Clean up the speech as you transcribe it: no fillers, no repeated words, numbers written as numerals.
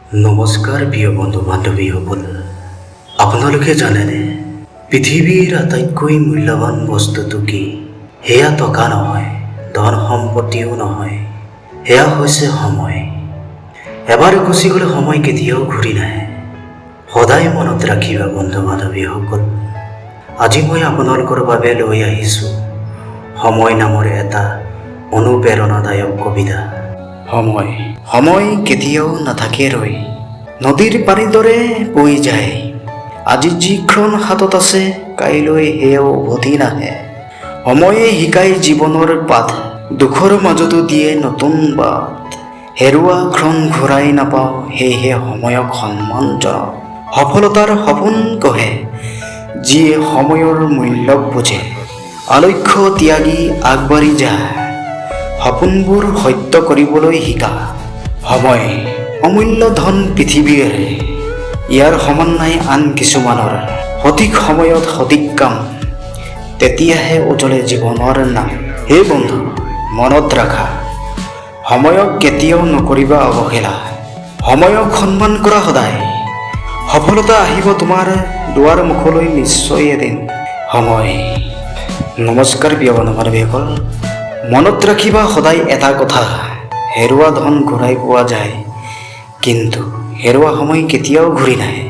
নমস্কাৰ প্ৰিয় বন্ধু বান্ধৱীসকল, আপোনালোকে জানেনে পৃথিৱীৰ আটাইতকৈ মূল্যৱান বস্তুটো কি? সেয়া টকা নহয়, ধন সম্পত্তিও নহয়, সেয়া হৈছে সময়। এবাৰ গুচি গ'লে সময় কেতিয়াও ঘূৰি নাহে। সদায় মনত ৰাখিবা বন্ধু বান্ধৱীসকল। আজি মই আপোনালোকৰ বাবে লৈ আহিছোঁ সময় নামৰ এটা অনুপ্ৰেৰণাদায়ক কবিতা। সময় কেতিয়াও নাথাকে ৰৈ, নদীৰ পানীৰ দৰে বৈ যায়। আজি যিখন হাতত আছে কাইলৈ সেয়াও উভতি নাহে। সময়ে শিকাই জীৱনৰ পাঠ, দুখৰ মাজতো দিয়ে নতুন বাট। হেৰুৱা ক্ষণ ঘূৰাই নাপাওঁ, সেয়েহে সময়ক সন্মান জনাওঁ। সফলতাৰ সপোন গঢ়ে যিয়ে সময়ৰ মূল্য বুজে। আলক্ষ্য ত্যাগী আগবাঢ়ি যায়, সপোনবোৰ সত্য কৰিবলৈ শিকা। সময় অমূল্য ধন পৃথিৱীৰ, ইয়াৰ সমান নাই আন কিছুমানৰ। সঠিক সময়ত সঠিক কাম, তেতিয়াহে উজ্বলে জীৱনৰ নাম। হে বন্ধু, মনত ৰাখা, সময়ক কেতিয়াও নকৰিবা অৱহেলা। সময়ক সন্মান কৰা সদায়, সফলতা আহিব তোমাৰ দুৱাৰ মুখলৈ নিশ্চয় এদিন। সময়। নমস্কাৰ প্ৰিয় বন্ধু বান্ধৱীসকল, মনত ৰাখিবা সদায় এটা কথা, হেৰুৱা ধন ঘূৰাই পোৱা যায়, কিন্তু হেৰুৱা সময় কেতিয়াও ঘূৰি নাহে।